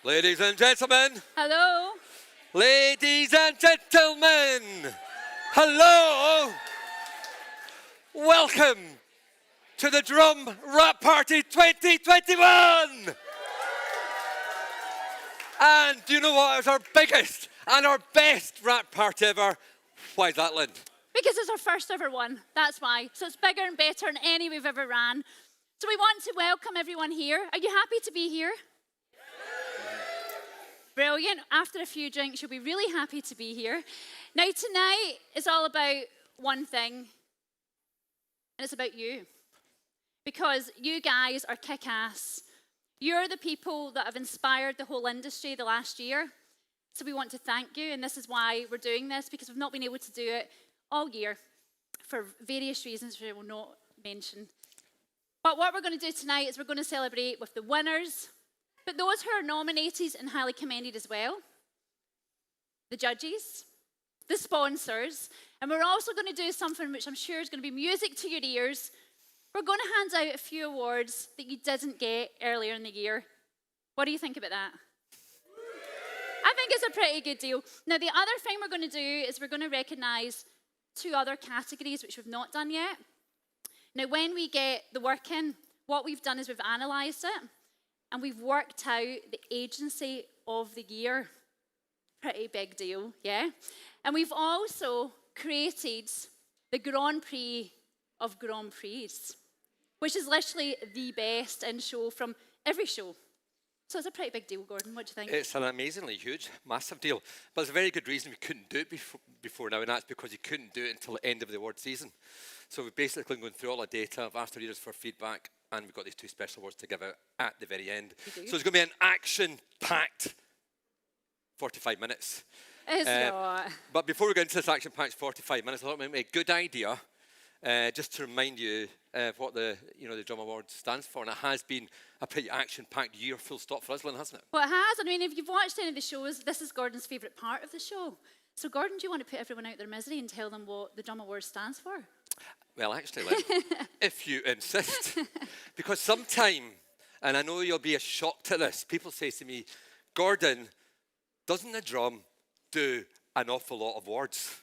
Ladies and gentlemen, Hello. ladies and gentlemen, hello, welcome to the Drum Rap Party 2021. And do you know what? It's our biggest and our best rap party ever. Why is that, Lynn? Because it's our first ever one. That's why. So it's bigger and better than any we've ever ran. So we want to welcome everyone here. Are you happy to be here? Brilliant. After a few drinks, you'll be really happy to be here. Now, tonight is all about one thing, and it's about you. Because you guys are kick-ass. You're the people that have inspired the whole industry the last year. So we want to thank you, and this is why we're doing this, because we've not been able to do it all year for various reasons which I will not mention. But what we're going to do tonight is we're going to celebrate with the winners, but those who are nominated and highly commended as well, the judges, the sponsors, and we're also going to do something which I'm sure is going to be music to your ears. We're going to hand out a few awards that you didn't get earlier in the year. What do you think about that? I think it's a pretty good deal. Now, the other thing we're going to do is we're going to recognise 2 other categories which we've not done yet. Now, when we get the work in, what we've done is we've analysed it and we've worked out the agency of the year. Pretty big deal, yeah? And we've also created the Grand Prix of Grand Prix, which is literally the best in show from every show. So it's a pretty big deal, Gordon. What do you think? It's an amazingly huge, massive deal. But there's a very good reason we couldn't do it before now, and that's because you couldn't do it until the end of the award season. So we've basically gone through all the data, I've asked the readers for feedback, and we've got these 2 special awards to give out at the very end. So it's going to be an action-packed 45 minutes. It's not. But before we go into this action-packed 45 minutes, I thought it might be a good idea just to remind you what the Drum Award stands for, and it has been a pretty action-packed year, full stop for us, Lynn, hasn't it? Well, it has. I mean, if you've watched any of the shows, this is Gordon's favourite part of the show. So, Gordon, do you want to put everyone out their misery and tell them what the Drum Award stands for? Well, actually, Lynn, if you insist, because sometime, and I know you'll be shocked at this, people say to me, Gordon, doesn't the drum do an awful lot of words?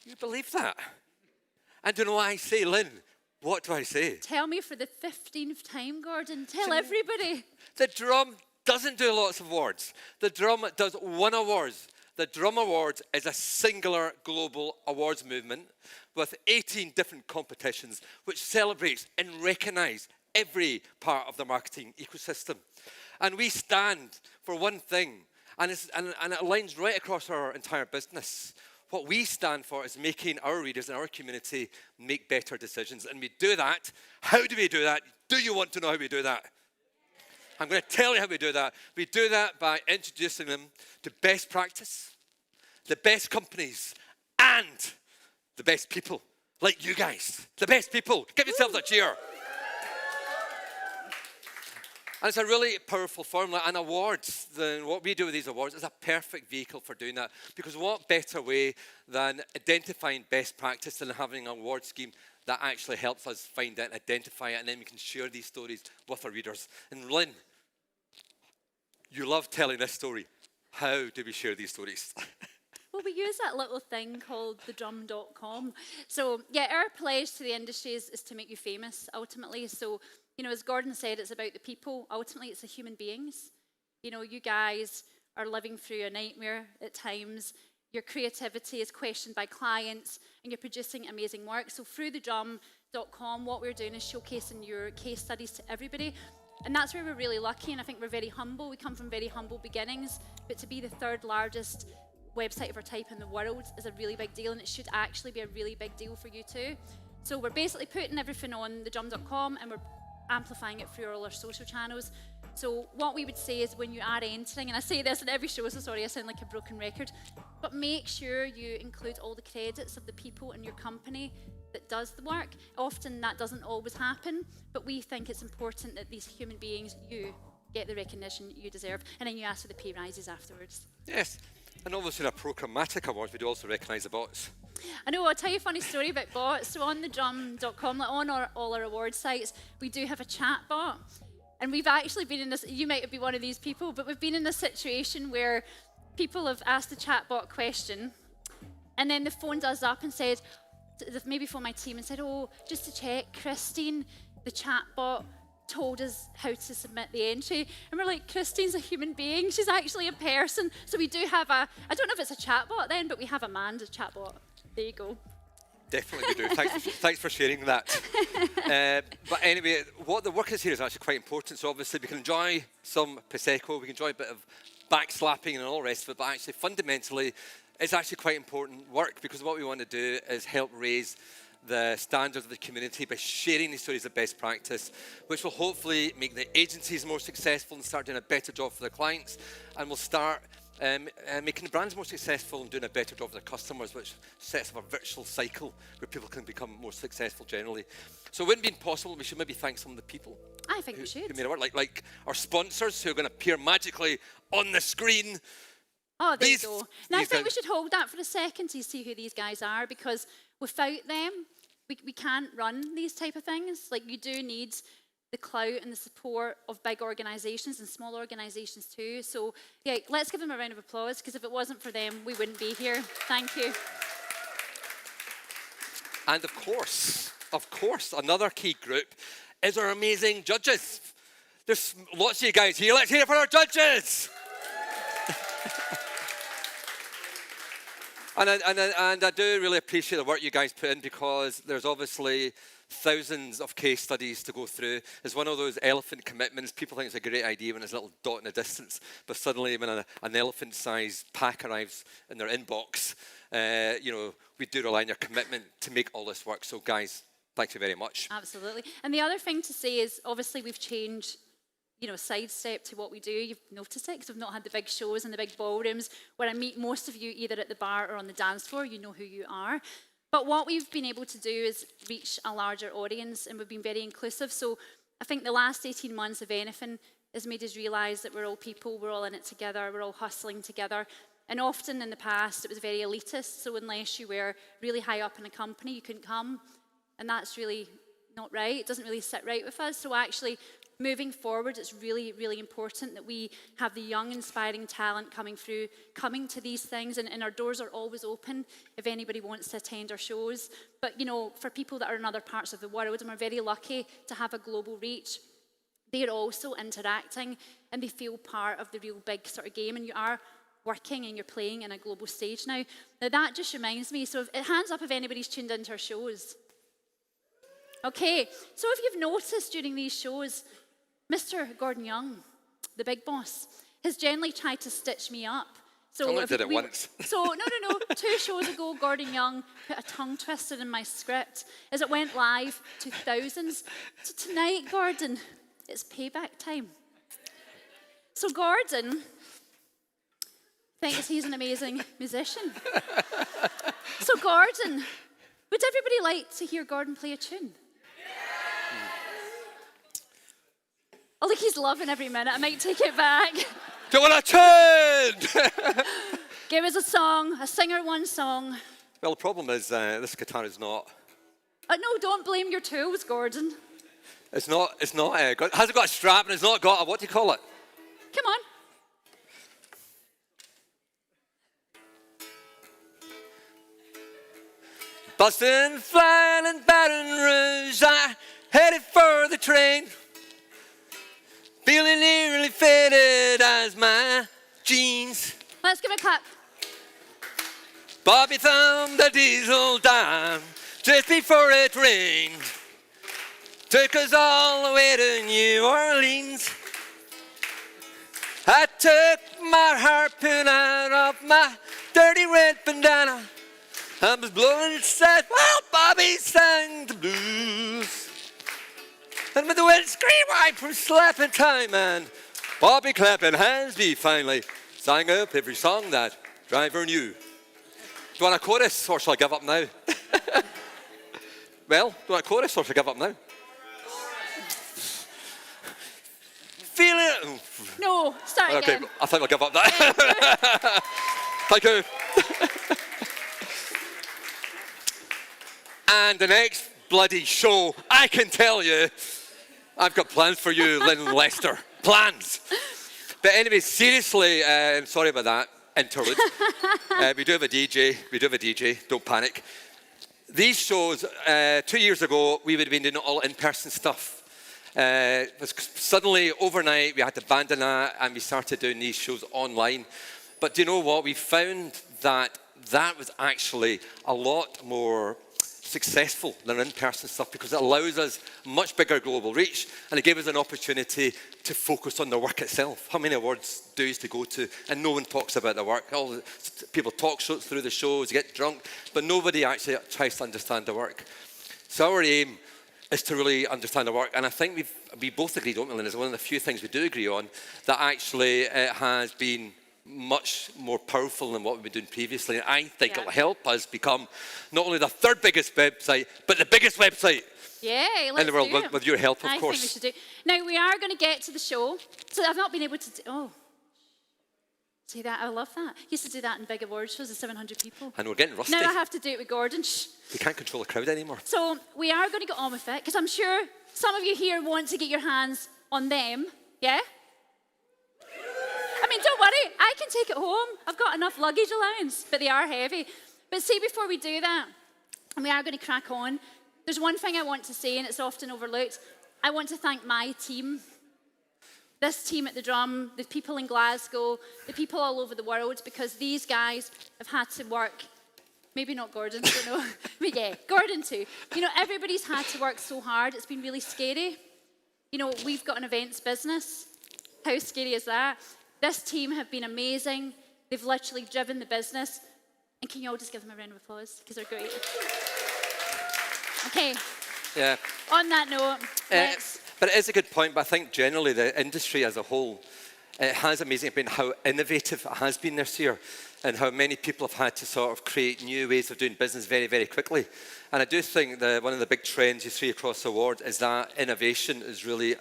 You believe that? And do you know what I say, Lynn? What do I say? Tell me for the 15th time, Gordon. Tell everybody. The drum doesn't do lots of awards. The drum does 1 award. The Drum Awards is a singular global awards movement with 18 different competitions which celebrates and recognise every part of the marketing ecosystem. And we stand for one thing, and it aligns right across our entire business. What we stand for is making our readers and our community make better decisions. And we do that. How do we do that? Do you want to know how we do that? I'm going to tell you how we do that. We do that by introducing them to best practice, the best companies, and the best people, like you guys. The best people. Give yourselves a cheer. And it's a really powerful formula, and awards, what we do with these awards is a perfect vehicle for doing that, because what better way than identifying best practice than having an award scheme that actually helps us find it, identify it, and then we can share these stories with our readers. And Lynn, you love telling this story. How do we share these stories? Well, we use that little thing called thedrum.com. So, yeah, our pledge to the industry is to make you famous, ultimately. So, as Gordon said, it's about the people. Ultimately, it's the human beings. You guys are living through a nightmare at times. Your creativity is questioned by clients, and you're producing amazing work. So through thedrum.com, what we're doing is showcasing your case studies to everybody. And that's where we're really lucky, and I think we're very humble. We come from very humble beginnings, but to be the 3rd largest website of our type in the world is a really big deal, and it should actually be a really big deal for you too. So we're basically putting everything on thedrum.com, and we're amplifying it through all our social channels. So what we would say is when you are entering, and I say this in every show, so sorry I sound like a broken record, but make sure you include all the credits of the people in your company that does the work. Often that doesn't always happen, but we think it's important that these human beings, you, get the recognition you deserve, and then you ask for the pay rises afterwards. Yes, and obviously in our programmatic awards, we do also recognise the bots. I know, I'll tell you a funny story about bots. So on thedrum.com, like on all our award sites, we do have a chat bot. And we've actually been in this, you might be one of these people, but we've been in a situation where people have asked the chatbot question, and then the phone does up and said, they've maybe phoned my team and said, oh, just to check, Christine, the chatbot, told us how to submit the entry. And we're like, Christine's a human being. She's actually a person. So we do have I don't know if it's a chatbot then, but we have a manned chatbot. There you go. Definitely we do. Thanks for sharing that. But anyway, what the work is here is actually quite important. So obviously we can enjoy some Prosecco, we can enjoy a bit of backslapping and all the rest of it, but actually fundamentally it's actually quite important work, because what we want to do is help raise the standards of the community by sharing these stories of best practice, which will hopefully make the agencies more successful and start doing a better job for their clients, and will start making the brands more successful and doing a better job for their customers, which sets up a virtual cycle where people can become more successful generally. So it wouldn't be impossible. We should maybe thank some of the people. I think we should. Who made it work, like our sponsors who are going to appear magically on the screen. Oh, there you go. Now I think we should hold that for a second to see who these guys are, because without them, we can't run these type of things. Like, you do need the clout and the support of big organisations and small organisations too. So yeah, let's give them a round of applause, because if it wasn't for them, we wouldn't be here. Thank you. And of course, another key group is our amazing judges. There's lots of you guys here. Let's hear it for our judges. And I do really appreciate the work you guys put in, because there's obviously thousands of case studies to go through. It's one of those elephant commitments. People think it's a great idea when there's a little dot in the distance, but suddenly when an elephant-sized pack arrives in their inbox, we do rely on your commitment to make all this work. So guys, thank you very much. Absolutely. And the other thing to say is, obviously we've changed, sidestep to what we do. You've noticed it, because we've not had the big shows and the big ballrooms where I meet most of you either at the bar or on the dance floor. You know who you are. But what we've been able to do is reach a larger audience, and we've been very inclusive. So I think the last 18 months, if anything, has made us realise that we're all people, we're all in it together, we're all hustling together. And often in the past, it was very elitist. So unless you were really high up in a company, you couldn't come. And that's really not right. It doesn't really sit right with us. So actually, moving forward, it's really, really important that we have the young, inspiring talent coming to these things, and our doors are always open if anybody wants to attend our shows. But, for people that are in other parts of the world, and we're very lucky to have a global reach, they're also interacting, and they feel part of the real big sort of game, and you are working and you're playing in a global stage now. Now, that just reminds me, so hands up if anybody's tuned into our shows. Okay, so if you've noticed during these shows, Mr. Gordon Young, the big boss, has generally tried to stitch me up. So I only did it once. So, no. 2 shows ago, Gordon Young put a tongue twister in my script as it went live to thousands. So tonight, Gordon, it's payback time. So Gordon thinks he's an amazing musician. So Gordon, would everybody like to hear Gordon play a tune? Oh, look, he's loving every minute. I might take it back. Do you want a tune? Give us a song, a singer, one song. Well, the problem is this guitar is not. No, don't blame your tools, Gordon. It hasn't got a strap, and it's not got a, what do you call it? Come on. Bustin', flying, and Baton Rouge, I headed for the train. Feeling nearly fitted as my jeans. Let's give it a clap. Bobby thumbed the diesel down just before it rained. Took us all the way to New Orleans. I took my harpoon out of my dirty red bandana. I was blowing it sad while Bobby sang the blues. And with the windscreen wiper slapping time, and Bobby clapping hands, we finally sang up every song that driver knew. Do you want a chorus, or shall I give up now? Well, do you want a chorus, or shall I give up now? Feel it. No, start again. Okay, I think I'll give up now. Thank you. And the next bloody show, I can tell you, I've got plans for you, Lynn Lester. Plans. But anyway, seriously, sorry about that interlude. We do have a DJ. Don't panic. These shows, 2 years ago, we would have been doing all in-person stuff. Suddenly, overnight, we had to abandon that and we started doing these shows online. But do you know what? We found that was actually a lot more successful than in-person stuff because it allows us much bigger global reach and it gave us an opportunity to focus on the work itself. How many awards do you used to go to and no one talks about the work? All the people talk through the shows, get drunk, but nobody actually tries to understand the work. So our aim is to really understand the work, and I think we both agree, don't we, Lynn? It's one of the few things we do agree on that actually it has been much more powerful than what we've been doing previously. And I think it'll help us become not only the third biggest website, but the biggest website in the world with your help, of course. I think we should do. Now, we are going to get to the show. So I've not been able to see that. I love that. Used to do that in big award shows of 700 people. And we're getting rusty. Now I have to do it with Gordon. We can't control the crowd anymore. So we are going to get on with it, because I'm sure some of you here want to get your hands on them. Yeah? I mean, don't worry, I can take it home. I've got enough luggage allowance, but they are heavy. But see, before we do that, and we are going to crack on, there's one thing I want to say, and it's often overlooked. I want to thank my team. This team at the drum, the people in Glasgow, the people all over the world, because these guys have had to work, maybe not Gordon, I don't know, but yeah, Gordon too. You know, everybody's had to work so hard, it's been really scary. You know, we've got an events business. How scary is that? This team have been amazing. They've literally driven the business. And can you all just give them a round of applause? Because they're great. Okay. Yeah. On that note, but it is a good point, but I think generally the industry as a whole, it has amazing been how innovative it has been this year and how many people have had to sort of create new ways of doing business very, very quickly. And I do think that one of the big trends you see across the board is that innovation is really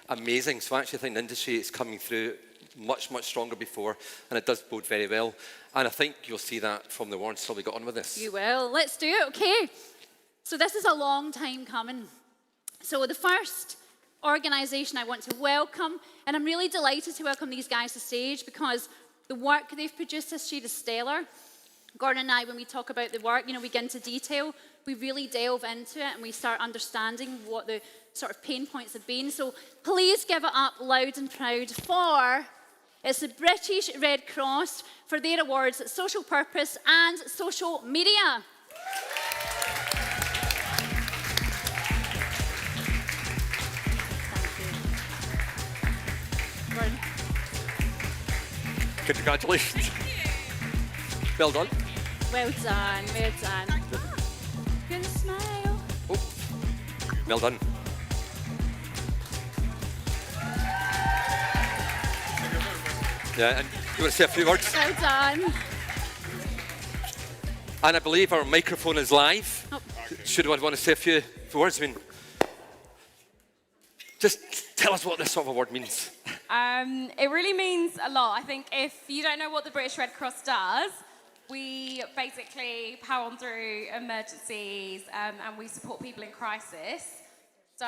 amazing. So I actually think the industry is coming through much, much stronger before, and it does bode very well. And I think you'll see that from the awards till we got on with this. You will. Let's do it, okay? So this is a long time coming. So the first organisation I want to welcome, and I'm really delighted to welcome these guys to stage because the work they've produced this year is stellar. Gordon and I, when we talk about the work, you know, we get into detail, we really delve into it and we start understanding what the sort of pain points have been. So please give it up loud and proud for, it's the British Red Cross for their awards at Social Purpose and Social Media. Gordon. Congratulations. Well done. Well done, well done. Good smile. Oh, well done. Yeah, and you want to say a few words? Well done. And I believe our microphone is live. Oh. Should I want to say a few words? I mean, just tell us what this sort of award means. It really means a lot. I think if you don't know what the British Red Cross does, we basically power on through emergencies and we support people in crisis. So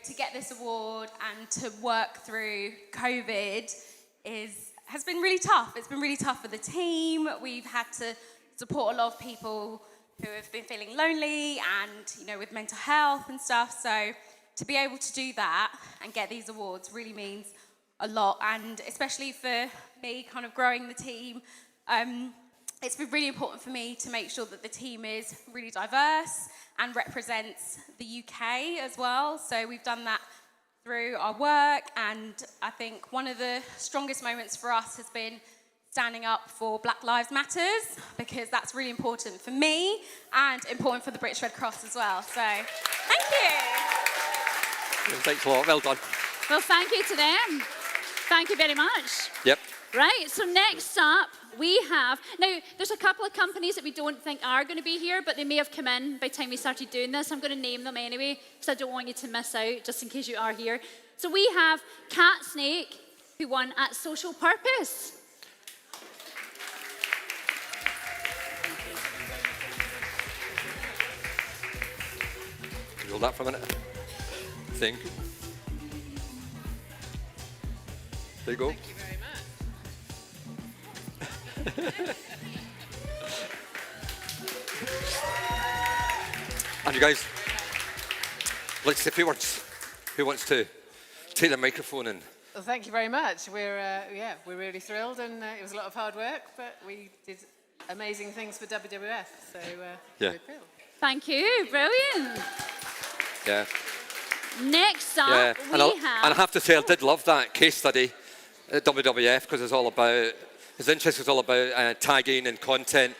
to get this award and to work through COVID has been really tough. It's been really tough for the team. We've had to support a lot of people who have been feeling lonely and, you know, with mental health and stuff. So to be able to do that and get these awards really means a lot. And especially for me, kind of growing the team, it's been really important for me to make sure that the team is really diverse and represents the UK as well. So we've done that through our work, and I think one of the strongest moments for us has been standing up for Black Lives Matters, because that's really important for me and important for the British Red Cross as well. So, thank you. Thanks a lot. Well done. Well, thank you to them. Thank you very much. Yep. Right, so next up, we have, now there's a couple of companies that we don't think are going to be here, but they may have come in by the time we started doing this. I'm going to name them anyway, because I don't want you to miss out, just in case you are here. So we have Cat Snake, who won at Social Purpose. Hold that for a minute. Thank you. There you go. Thank you very much. And you guys, let's say a few words. Who wants to take the microphone and Well, thank you very much. We're really thrilled, and it was a lot of hard work, but we did amazing things for WWF. So Yeah. we're thrilled. Thank you. Brilliant. yeah, Next up, yeah. we And I have. have to say, I did love that case study at WWF because it's all about his interest was all about tagging and content.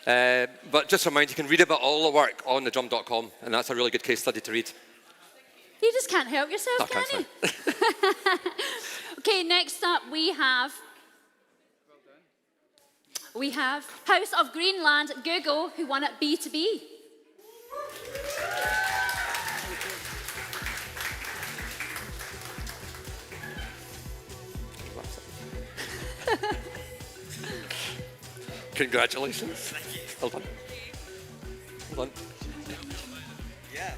But just a reminder, you can read about all the work on thedrum.com, and that's a really good case study to read. You just can't help yourself, I can can't you? Okay, next up we have House of Greenland Google, who won at B2B. Congratulations. Thank you. Well done. Well done. Yeah.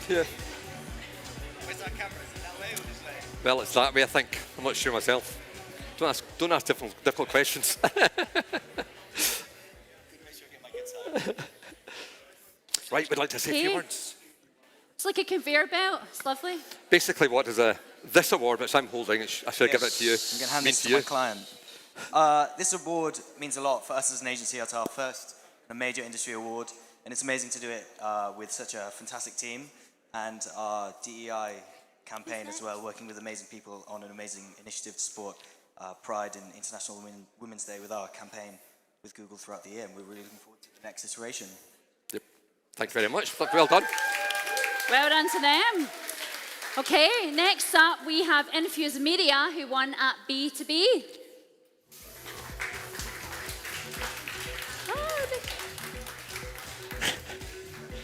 Yeah. Where's our camera? Is it that way or this way? Well, it's that way, I think. I'm not sure myself. Don't ask difficult questions. Make sure I get my guitar. Right, we'd like to say a few Okay. words. It's like a conveyor belt. It's lovely. Basically, what is this award, which I'm holding, I should give it to you. I'm going to hand mean this to to my you? client. This award means a lot for us as an agency. It's our first major industry award, and it's amazing to do it with such a fantastic team and our DEI campaign as well, working with amazing people on an amazing initiative to support Pride and International Women's Day with our campaign with Google throughout the year, and we're really looking forward to the next iteration. Yep. Thank you very much. Well done. Well done to them. Okay, next up we have Infuse Media, who won at B2B. Oh,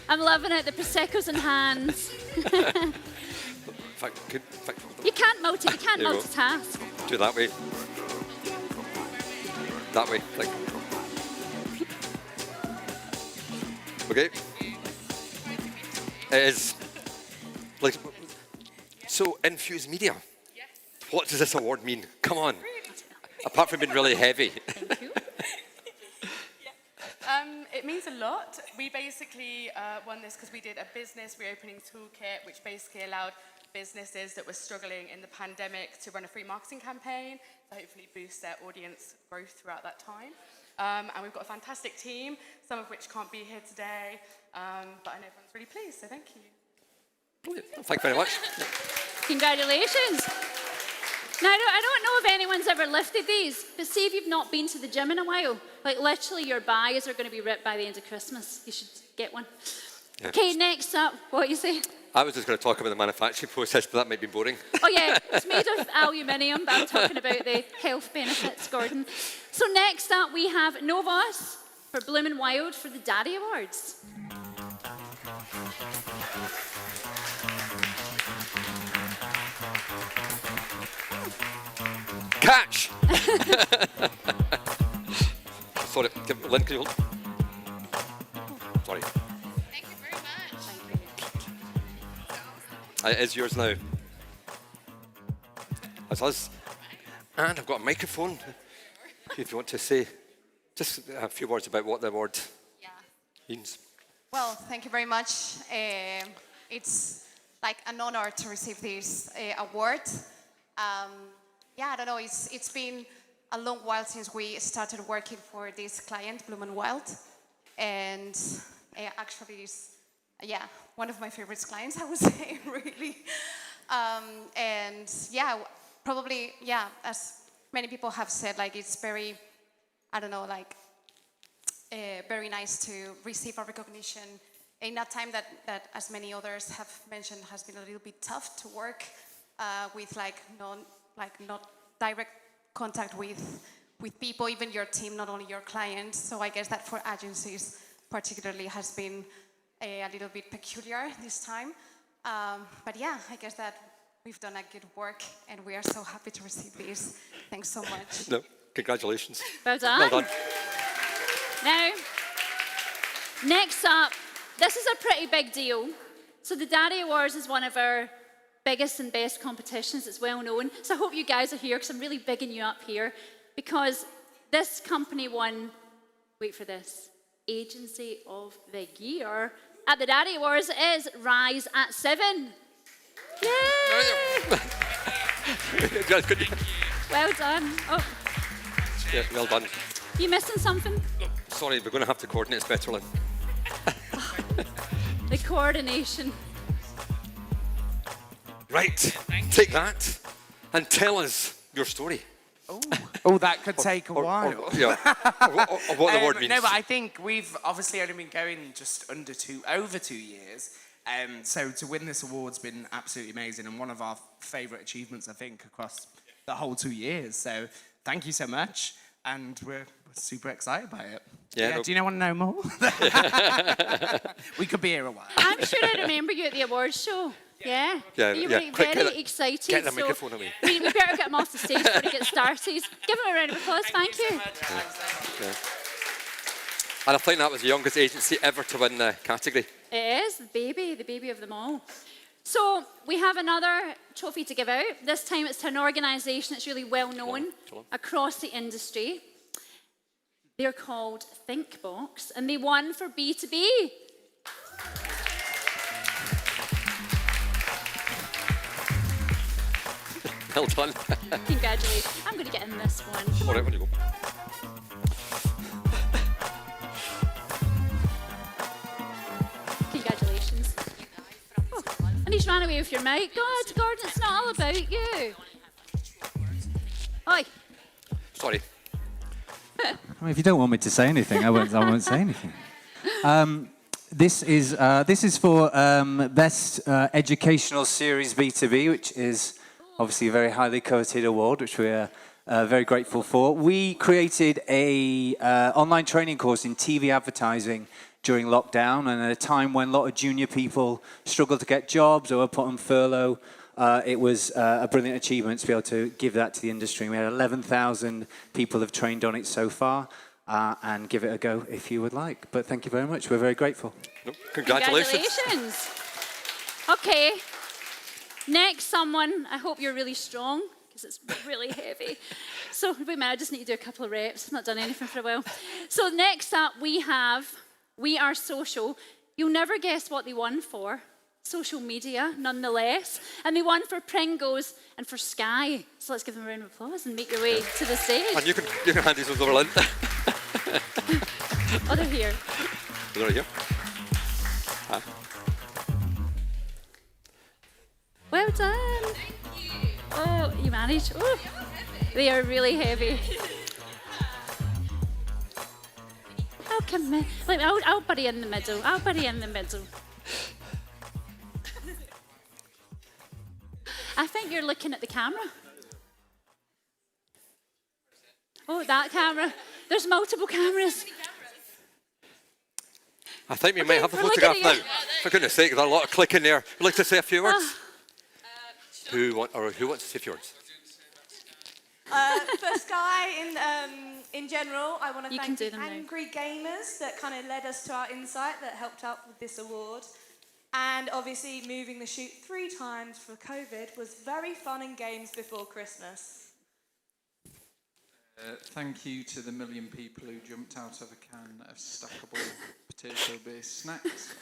I'm loving it, the Prosecco's in hands. You can't There you go. multitask. Do it that way. That way. Like. Okay. It is like so. Infuse Media. Yes. What does this award mean? Come on. Apart from being really heavy. Thank you. It means a lot. We basically won this because we did a business reopening toolkit, which basically allowed businesses that were struggling in the pandemic to run a free marketing campaign to hopefully boost their audience growth throughout that time. And we've got a fantastic team, some of which can't be here today, but I know everyone's really pleased, so thank you. Thank you very much. Congratulations. Now, I don't know if anyone's ever lifted these, but see if you've not been to the gym in a while. Like, literally, your buys are going to be ripped by the end of Christmas. You should get one. Yeah. Okay, next up, what you say? I was just going to talk about the manufacturing process, but that might be boring. Oh, yeah, it's made of aluminium, but I'm talking about the health benefits, Gordon. So next up, we have Novos for Bloomin' Wild for the Daddy Awards. Catch! Sorry, Lynn, can you hold? Sorry. Thank you very much. It is yours now. That's us. And I've got a microphone. If you want to say just a few words about what the award Yeah. means. Well, thank you very much. It's like an honor to receive this award. Yeah, I don't know. It's been a long while since we started working for this client, Bloom and Wild, and actually, it's one of my favorite clients. I would say, really. And yeah, probably as many people have said, like it's very, I don't know, like very nice to receive a recognition in a time that, as many others have mentioned, has been a little bit tough to work with not direct contact with people, even your team, not only your clients. So I guess that for agencies particularly has been a little bit peculiar this time. But yeah, I guess that we've done a good work and we are so happy to receive this. Thanks so much. No, congratulations. Well done. Well done. Now, next up, this is a pretty big deal. So the Daddy Awards is one of our biggest and best competitions. It's well known. So I hope you guys are here because I'm really bigging you up here because this company won, wait for this, Agency of the Year at the Daddy Awards is Rise at 7. Yay! Well done. Oh, Yeah, well done. you missing something? Sorry, we're going to have to coordinate this better, Lynn. The coordination. Right, take that and tell us your story. Oh, that could take a while. Yeah, or what the word means. No, but I think we've obviously only been going just over 2 years. So to win this award's been absolutely amazing and one of our favourite achievements, I think, across the whole 2 years. So thank you so much, and we're super excited by it. Yeah, Do you want to know more? We could be here a while. I'm sure I remember you at the awards show. Yeah. Yeah, You yeah. were Quick, very excited. get the so microphone away. we better get him off the stage before he gets started. Give him a round of applause. Thank you. Yeah. And I think that was the youngest agency ever to win the category. It is the baby of them all. So we have another trophy to give out. This time it's to an organisation that's really well known across the industry. They're called ThinkBox, and they won for B2B. Well done. Congratulations. I'm going to get in this one. All right, when you go. Congratulations. Oh, and he's ran away with your mic. God, Gordon, it's not all about you. Oi. Sorry. I mean, if you don't want me to say anything, I won't say anything. This is for Best Educational Series B2B, which is obviously a very highly coveted award, which we are very grateful for. We created a online training course in TV advertising during lockdown, and at a time when a lot of junior people struggled to get jobs or were put on furlough. It was a brilliant achievement to be able to give that to the industry. We had 11,000 people have trained on it so far, and give it a go if you would like. But thank you very much. We're very grateful. Congratulations. Okay. Next, someone, I hope you're really strong, because it's really heavy. So, wait a minute, I just need to do a couple of reps. I've not done anything for a while. So, next up, we have We Are Social. You'll never guess what they won for. Social media, nonetheless. And they won for Pringles and for Sky. So, let's give them a round of applause and make your way to the stage. And you can hand these ones over, Lynn. Oh, they're here. They're here. Well done. Thank you. Oh, you managed. Oh, they are really heavy. Oh, come in. Like, I'll buddy in the middle. I'll buddy in the middle. I think you're looking at the camera. Oh, that camera. There's multiple cameras. I think we might have a photograph now. For goodness sake, there's a lot of clicking there. Would you like to say a few words? Who wants to say a few words? For Sky, in general, I want to You thank can the do them now. angry gamers that kind of led us to our insight that helped out with this award. And obviously, moving the shoot 3 times for COVID was very fun and games before Christmas. Thank you to the million people who jumped out of a can of stackable potato-based snacks.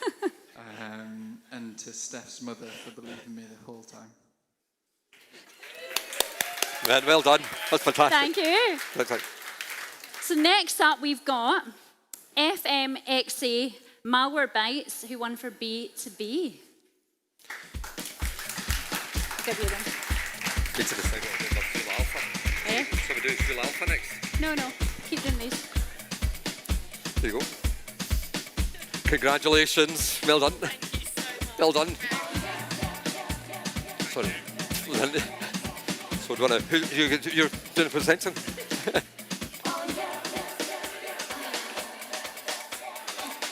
And to Steph's mother for believing me the whole time. Well done. That's fantastic. Thank you. So next up, we've got FMXA Malwarebytes, who won for B2B. Give you them. Get to the second one. Full alpha. Eh? So we're doing full alpha next. No, keep doing these. There you go. Congratulations. Well done. Thank you so much. Well done. Sorry. So do you want to, you're doing a presenting?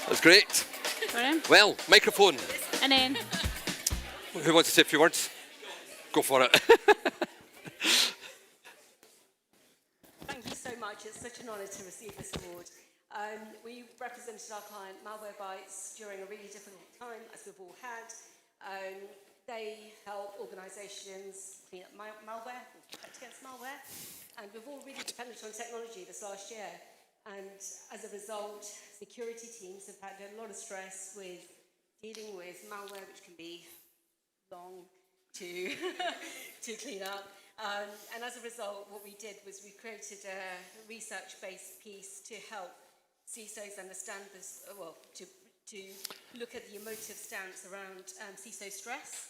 That's great. Brilliant. Well, microphone. And then, Who wants to say a few words? Go for it. Thank you so much. It's such an honour to receive this award. We represented our client Malwarebytes during a really difficult time, as we've all had. they help organisations clean up malware, protect against malware, and we've all really depended on technology this last year. And as a result, security teams have had a lot of stress with dealing with malware, which can be long to, to clean up. And as a result, what we did was we created a research-based piece to help CISOs understand this, well, to look at the emotive stance around CISO stress.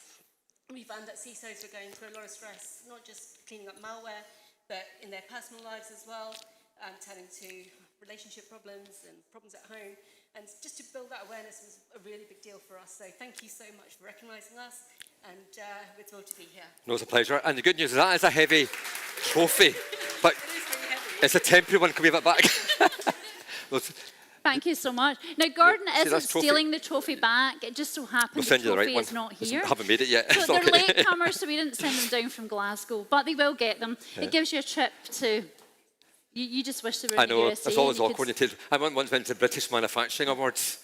We found that CISOs were going through a lot of stress, not just cleaning up malware, but in their personal lives as well, turning to relationship problems and problems at home. And just to build that awareness was a really big deal for us. So thank you so much for recognising us, and we're thrilled to be here. No, it's a pleasure. And the good news is that is a heavy trophy, but It is really heavy. it's a temporary one. Can we have it back? Thank you so much. Now, Gordon See, isn't that's trophy. stealing the trophy back. It just so happens We'll the send you the trophy right one. is not Listen, here. I haven't made it yet. So It's they're okay. latecomers, so we didn't send them down from Glasgow, but they will get them. Yeah. It gives you a trip to. You just wish they were I in the know, USA. it's always You could- awkward. I once went to British Manufacturing Awards,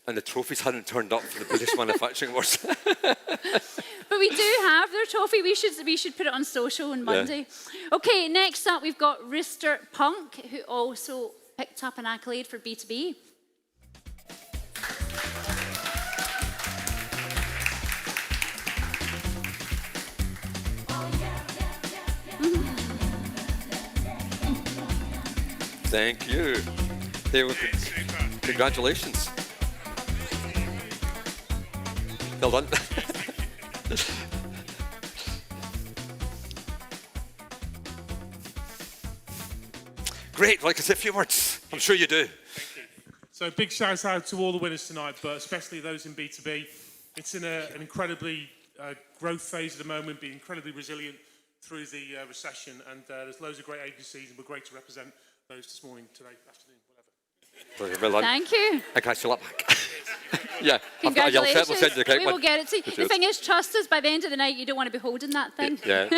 and the trophies hadn't turned up for the British Manufacturing Awards. But we do have their trophy. We should put it on social on Monday. Okay, next up we've got Rooster Punk, who also picked up an accolade for B2B. Thank you. They were congratulations. Well done. Great. Like I said, a few words. I'm sure you do. So big shout out to all the winners tonight, but especially those in B2B. It's in an incredibly growth phase at the moment, being incredibly resilient through the recession, and there's loads of great agencies, and we're great to represent those this morning, today, afternoon, whatever. Well done. Thank you. I catch you up back. Yeah. Congratulations. We'll send you the correct We one. will get it to you. The thing is, trust us, by the end of the night, you don't want to be holding that thing. Yeah.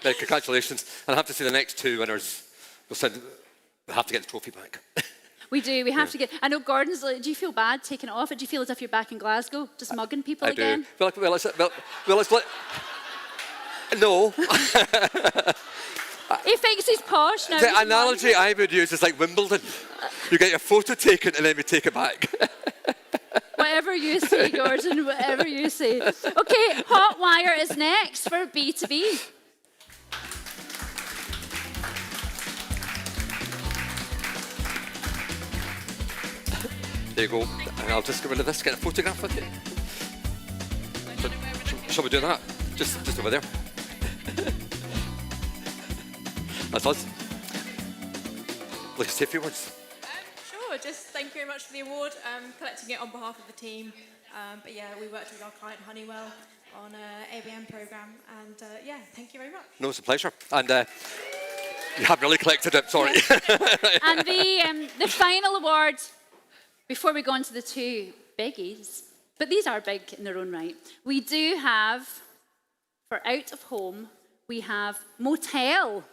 Yeah, congratulations. And I have to say the next two winners, we'll have to get the trophy back. We do. We have to get. I know Gordon's. Like, do you feel bad taking it off? Or do you feel as if you're back in Glasgow, just mugging people I again? do. No. He thinks he's posh now. The he's analogy I would use is like Wimbledon. You get your photo taken and then we take it back. Whatever you say, Gordon, whatever you say. Okay, Hotwire is next for B2B. There you go. And I'll just get rid of this, get a photograph with you. Shall we do that? Just over there. That's us. Like, say a few words. Sure, just thank you very much for the award, collecting it on behalf of the team. But yeah, we worked with our client Honeywell on an ABM program, and yeah, thank you very much. No, it's a pleasure. And you have really collected it, sorry. And the final award, before we go on to the two biggies, but these are big in their own right, we do have, for out of home, we have Motel.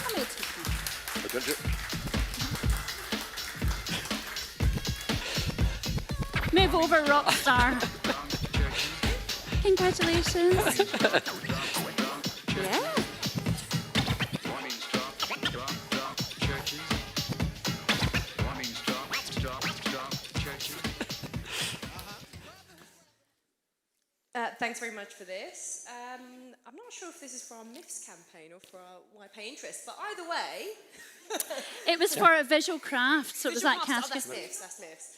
I'm going to take that. Move over, Rockstar. Congratulations. Yeah. Thanks very much for this. I'm not sure if this is for our MIFS campaign or for our Why Pay Interest, but either way. It was for a visual craft, so it was that category. That's MIFS.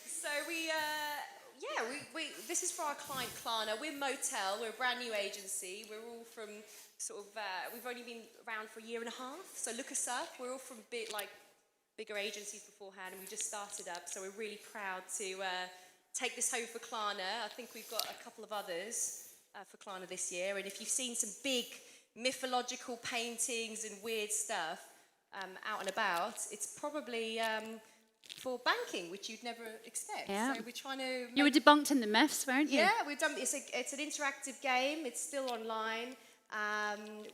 So this is for our client Klarna. We're Motel, we're a brand new agency. We're all from we've only been around for a year and a half, so look us up. We're all from bigger agencies beforehand, and we just started up, so we're really proud to take this home for Klarna. I think we've got a couple of others for Klarna this year, and if you've seen some big mythological paintings and weird stuff out and about, it's probably for banking, which you'd never expect. Yeah. So we're trying to... You were debunked in the myths, weren't you? Yeah, we've done. It's an interactive game. It's still online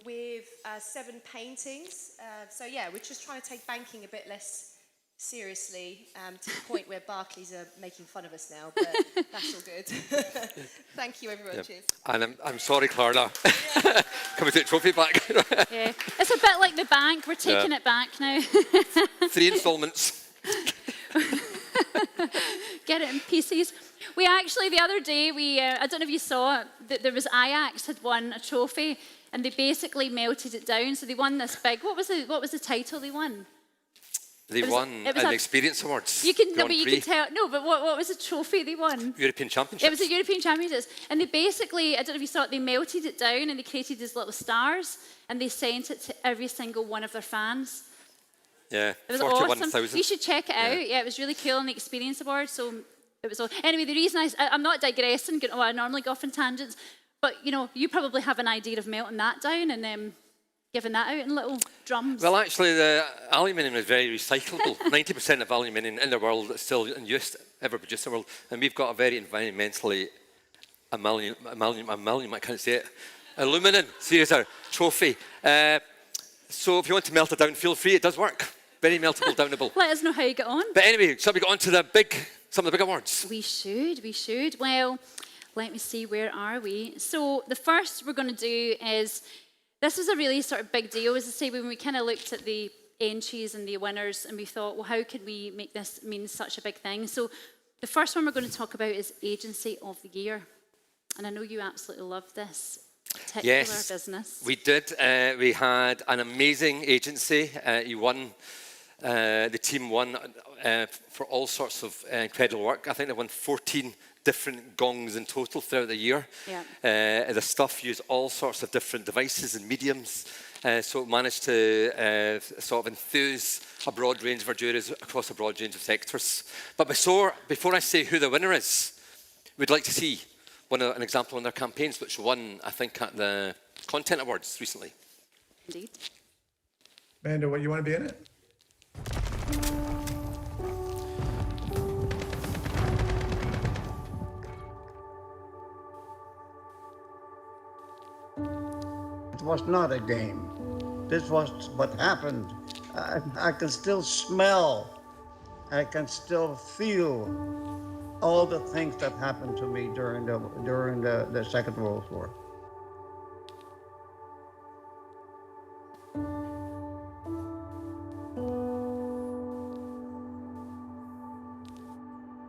with 7 paintings. So yeah, we're just trying to take banking a bit less seriously, to the point where Barclays are making fun of us now, but that's all good. Thank you, everyone. Yeah. Cheers. And I'm sorry, Clara. Can we take the trophy back? Yeah. It's a bit like the bank. We're taking it back now. 3 installments. Get it in pieces. We actually, the other day, I don't know if you saw it, that there was Ajax had won a trophy and they basically melted it down. So they won this big, what was the title they won? They won an Experience Awards. You can, no, Grand but you Prix. can tell, no, but what was the trophy they won? European Championships. It was the European Championships. And they basically, I don't know if you saw it, they melted it down and they created these little stars and they sent it to every single one of their fans. Yeah, It was 41,000. awesome. You should check it out. Yeah, it was really cool on the Experience Awards. So it was. Anyway, the reason I'm not digressing. I normally go off on tangents, but you probably have an idea of melting that down and giving that out in little drums. Well, actually, the aluminium is very recyclable. 90% of aluminium in the world is still in use, ever produced in the world, and we've got a very environmentally aluminum. I can't say it. Aluminum series our trophy. So if you want to melt it down, feel free. It does work. Very meltable, downable. Let us know how you get on. But anyway, shall we get on to some of the big awards? We should. Well, let me see, where are we? So the first we're going to do is, this is a really sort of big deal, as I say, when we kind of looked at the entries and the winners and we thought, well, how could we make this mean such a big thing? So the first one we're going to talk about is Agency of the Year. And I know you absolutely love this particular business. We did. We had an amazing agency. The team won for all sorts of incredible work. I think they won 14 different gongs in total throughout the year. Yeah. The stuff used all sorts of different devices and mediums, so it managed to sort of enthuse a broad range of our juries across a broad range of sectors. But before I say who the winner is, we'd like to see an example of their campaigns, which won, I think, at the Content Awards recently. Indeed. Amanda, what, you want to be in it? It was not a game. This was what happened. I can still smell, I can still feel all the things that happened to me during the Second World War.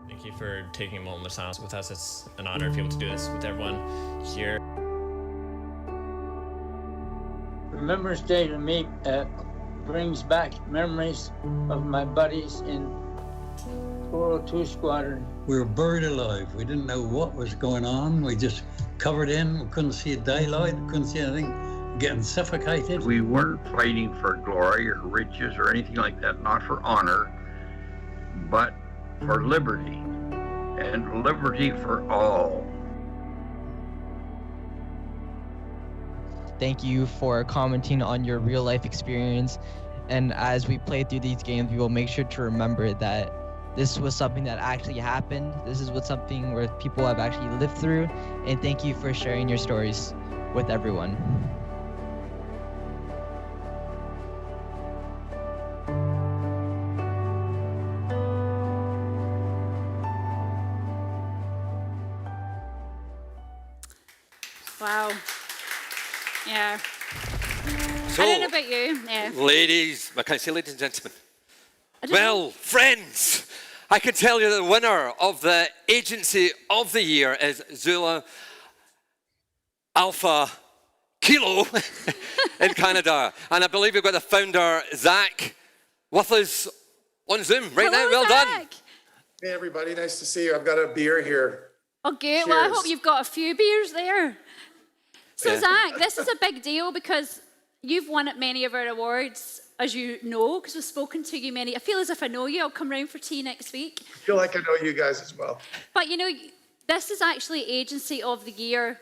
Thank you for taking a moment of silence with us. It's an honor to be able to do this with everyone here. Remembrance Day to me brings back memories of my buddies in 402 Squadron. We were buried alive. We didn't know what was going on. We just covered in. We couldn't see a daylight. We couldn't see anything. Getting suffocated. We weren't fighting for glory or riches or anything like that, not for honor, but for liberty, and liberty for all. Thank you for commenting on your real life experience. And as we play through these games, we will make sure to remember that this was something that actually happened. This is something where people have actually lived through. And thank you for sharing your stories with everyone. Wow. Yeah. So, I don't know about you. Yeah. Ladies, can I say ladies and gentlemen? Well, friends, I can tell you the winner of the Agency of the Year is Zula Alpha Kilo in Canada. And I believe we've got the founder, Zach, with us on Zoom right now. Well done. Hey, everybody. Nice to see you. I've got a beer here. Okay, well, I hope you've got a few beers there. So, Yeah. Zach, this is a big deal because you've won at many of our awards, as you know, because we've spoken to you many. I feel as if I know you. I'll come round for tea next week. I feel like I know you guys as well. But, this is actually Agency of the Year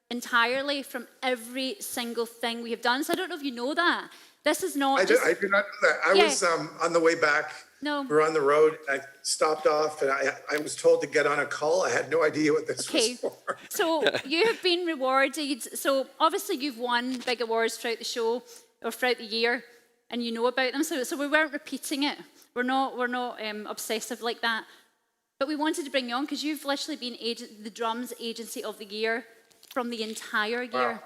entirely from every single thing we have done. So I don't know if you know that. This is not I do not know that. I was on the way back. No. We were on the road. I stopped off and I was told to get on a call. I had no idea what this was for. So you have been rewarded. So obviously you've won big awards throughout the show or throughout the year. and you know about them. So we weren't repeating it. We're not obsessive like that. But we wanted to bring you on because you've literally been the drums agency of the year from the entire year.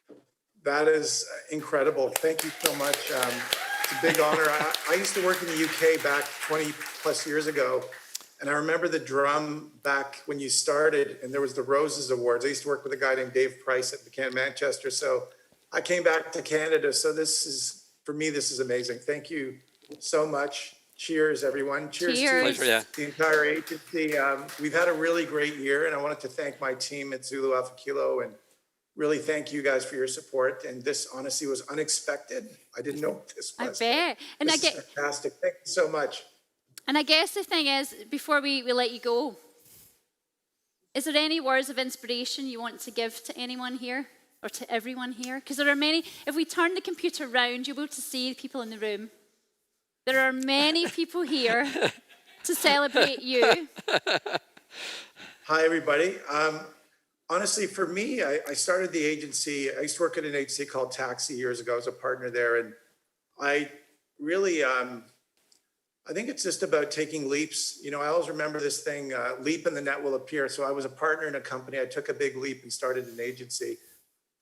Wow. That is incredible. Thank you so much. It's a big honor. I used to work in the UK back 20 plus years ago. And I remember the drum back when you started, and there was the Roses Awards. I used to work with a guy named Dave Price at McCann Manchester. So I came back to Canada. So this is, for me, this is amazing. Thank you so much. Cheers, everyone. Cheers. To the entire agency. We've had a really great year, and I wanted to thank my team at Zulu Alpha Kilo and really thank you guys for your support. And this honestly was unexpected. I didn't know what this was. I bet. And this is fantastic. Thank you so much. And I guess the thing is, before we let you go, is there any words of inspiration you want to give to anyone here or to everyone here? Because there are many, if we turn the computer around, you'll be able to see people in the room. There are many people here to celebrate you. Hi, everybody. Honestly, for me, I started the agency. I used to work at an agency called Taxi years ago. I was a partner there. And I really, I think it's just about taking leaps. You know, I always remember this thing, leap and the net will appear. So I was a partner in a company. I took a big leap and started an agency.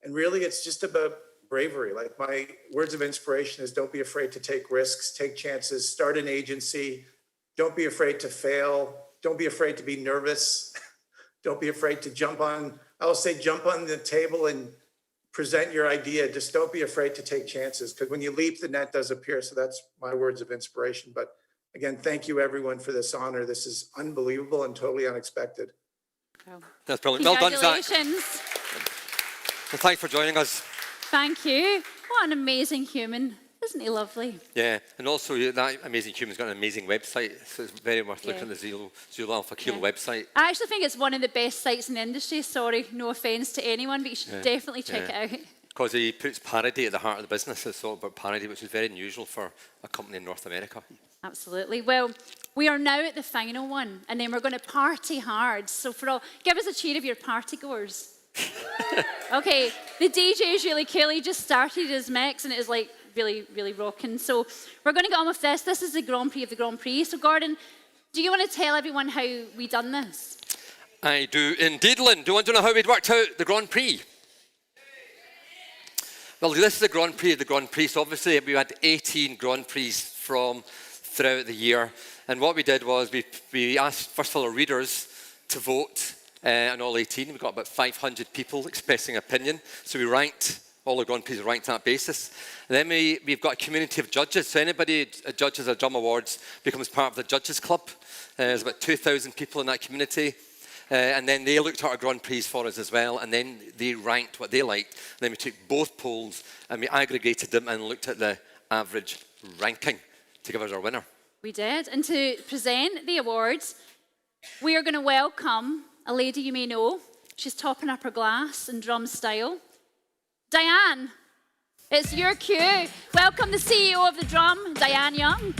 And really, it's just about bravery. Like my words of inspiration is don't be afraid to take risks, take chances, start an agency. Don't be afraid to fail. Don't be afraid to be nervous. Don't be afraid to jump on the table and present your idea. Just don't be afraid to take chances, because when you leap, the net does appear. So that's my words of inspiration. But again, thank you everyone for this honor. This is unbelievable and totally unexpected. That's brilliant. Well done, Zach. Congratulations. Well, thanks for joining us. Thank you. What an amazing human. Isn't he lovely? Yeah, and also that amazing human's got an amazing website, so it's very worth looking at the Zulu Alpha Kilo website. I actually think it's one of the best sites in the industry. Sorry, no offence to anyone, but you should definitely check it out. Because he puts parody at the heart of the business. It's all about parody, which is very unusual for a company in North America. Absolutely. Well, we are now at the final one, and then we're going to party hard. So for all, give us a cheer if you're party goers. Okay, the DJ is really cool. He just started his mix, and it is like really, really rocking. So we're going to get on with this. This is the Grand Prix of the Grand Prix. So Gordon, do you want to tell everyone how we done this? I do indeed, Lynn. Do you want to know how we'd worked out the Grand Prix? Well, this is the Grand Prix of the Grand Prix. So obviously we had 18 Grand Prix from throughout the year. And what we did was we asked, first of all, our readers to vote on all 18. We got about 500 people expressing opinion. So we ranked, all the Grand Prix ranked on that basis. And then we've got a community of judges. So anybody who judges our Drum Awards becomes part of the Judges Club. There's about 2,000 people in that community. And then they looked at our Grand Prix for us as well, and then they ranked what they liked. And then we took both polls and we aggregated them and looked at the average ranking to give us our winner. We did. And to present the awards, we are going to welcome a lady you may know. She's topping up her glass in drum style. Diane, it's your cue. Welcome the CEO of the Drum, Diane Young.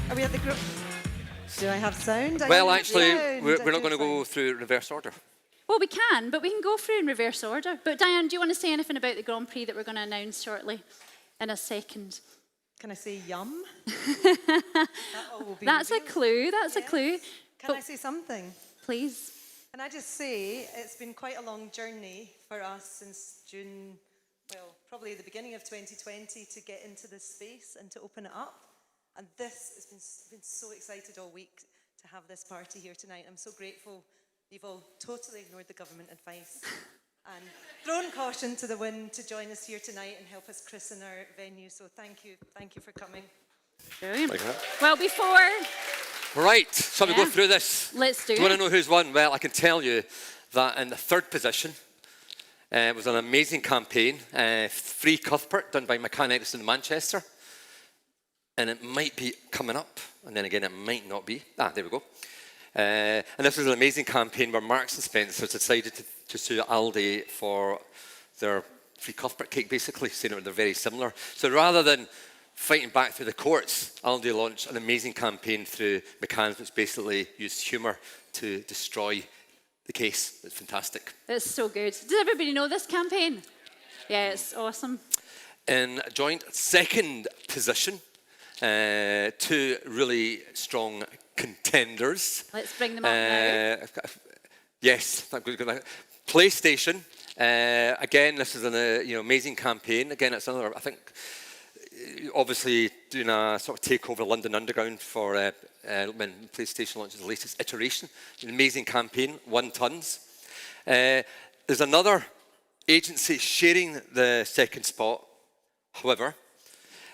Are we at the group? Do I have sound? Well, actually, we're not going to go through reverse order. Well, we can, but we can go through in reverse order. But Diane, do you want to say anything about the Grand Prix that we're going to announce shortly in a second? Can I say yum? That's a clue, that's a clue. Can I say something? Please. Can I just say, it's been quite a long journey for us since June, well, probably the beginning of 2020 to get into this space and to open it up. And this has been so excited all week to have this party here tonight. I'm so grateful you've all totally ignored the government advice and thrown caution to the wind to join us here tonight and help us christen our venue. So thank you for coming. Brilliant. Well, before... Right, shall we go through this? Let's do it. Do you want to know who's won? Well, I can tell you that in the third position, it was an amazing campaign, Free Cuthbert, done by McCann Erickson in Manchester. And it might be coming up, and then again, it might not be. There we go. And this was an amazing campaign where Marks and Spencer decided to sue Aldi for their Free Cuthbert cake, basically, saying that they're very similar. So rather than fighting back through the courts, Aldi launched an amazing campaign through McCann's, which basically used humour to destroy the case. It's fantastic. It's so good. Does everybody know this campaign? Yeah, it's awesome. In joint second position, two really strong contenders. Let's bring them up now. Yes, PlayStation. Again, this is an amazing campaign. Again, it's another, I think, obviously doing a sort of takeover of London Underground for when PlayStation launches the latest iteration. An amazing campaign, won tons. There's another agency sharing the second spot, however,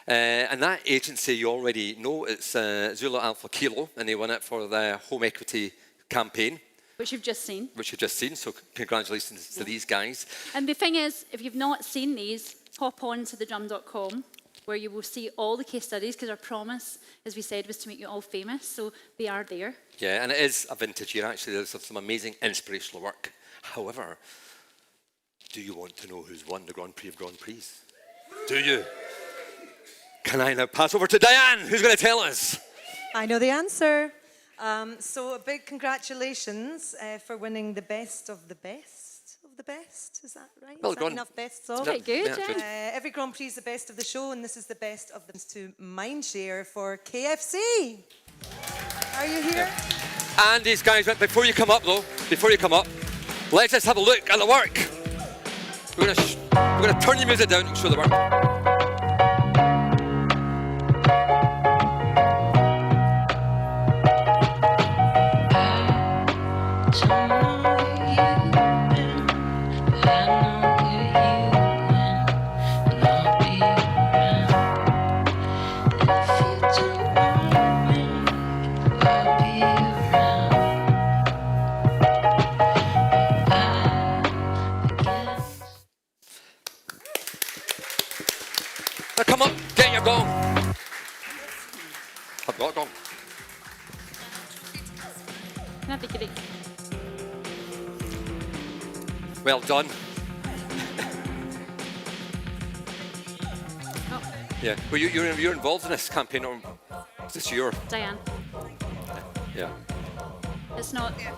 and that agency you already know, it's Zulu Alpha Kilo, and they won it for the home equity campaign. Which you've just seen. Which you've just seen, so congratulations to these guys. And the thing is, if you've not seen these, hop on to thedrum.com, where you will see all the case studies, because our promise, as we said, was to make you all famous, so they are there. Yeah, and it is a vintage year, actually. There's some amazing inspirational work. However, do you want to know who's won the Grand Prix of Grand Prix? Do you? Can I now pass over to Diane, who's going to tell us? I know the answer. So a big congratulations for winning the best of the best of the best. Is that right? Well is that done. Enough bests It's of? quite good, Yeah, yeah. Every Grand Prix is the best of the show, and this is the best of them to Mindshare for KFC. Are you here? And these guys, before you come up, let's just have a look at the work. We're going to turn the music down and show the work. Now come up, get your gong. I've got a gong. That'd be great. Well done. Oh, Yeah. Well, you're involved in this campaign, or is this your? Diane. Yeah. It's not. Yeah.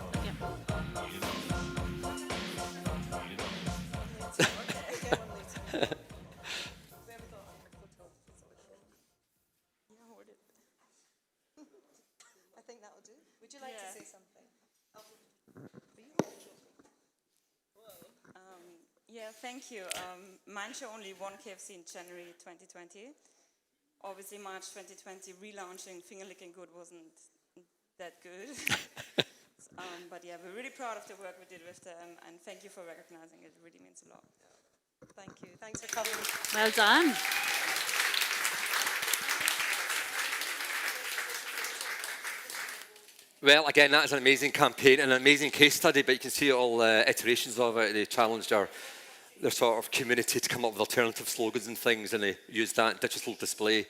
I think that will do. Would you like to say something? Yeah, thank you. Mancha only won KFC in January 2020. Obviously, March 2020, relaunching Finger Licking Good wasn't that good. But yeah, we're really proud of the work we did with them, and thank you for recognizing it. It really means a lot. Thank you. Thanks for coming. Well done. Well, again, that is an amazing campaign and an amazing case study, but you can see all iterations of it. They challenged their sort of community to come up with alternative slogans and things, and they used that digital display.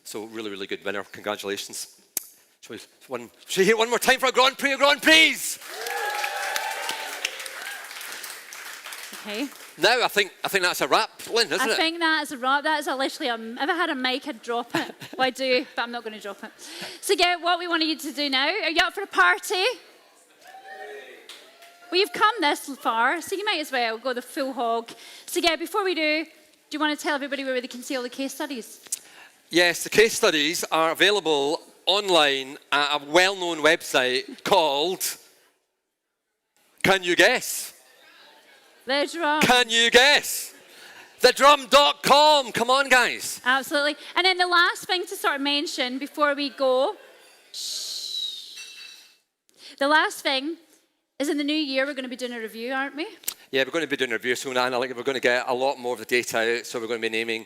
So really, really good winner. Congratulations. Should we hear one more time for a Grand Prix of Grand Prix? Okay. Now, I think that's a wrap, Lynn, isn't it? I think that is a wrap. That is literally, if I had a mic, I'd drop it. Well, I do, but I'm not going to drop it. So, yeah, what we want you to do now, are you up for a party? Well, you've come this far, so you might as well go the full hog. So, yeah, before we do you want to tell everybody where they can see all the case studies? Yes, the case studies are available online at a well-known website called, can you guess? The Drum. Can you guess? Thedrum.com. Come on, guys. Absolutely. And then the last thing to sort of mention before we go, the last thing is in the new year we're going to be doing a review, aren't we? Yeah, we're going to be doing a review soon, and we're going to get a lot more of the data out, so we're going to be naming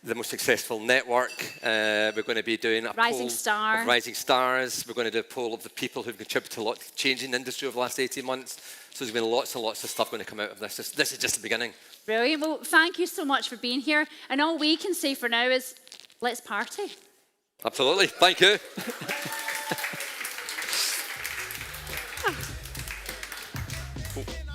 the most successful network. We're going to be doing a Rising poll Star. of rising stars. We're going to do a poll of the people who've contributed a lot to changing the industry over the last 18 months. So there's been lots and lots of stuff going to come out of this. This is just the beginning. Brilliant. Well, thank you so much for being here. And all we can say for now is, let's party. Absolutely. Thank you.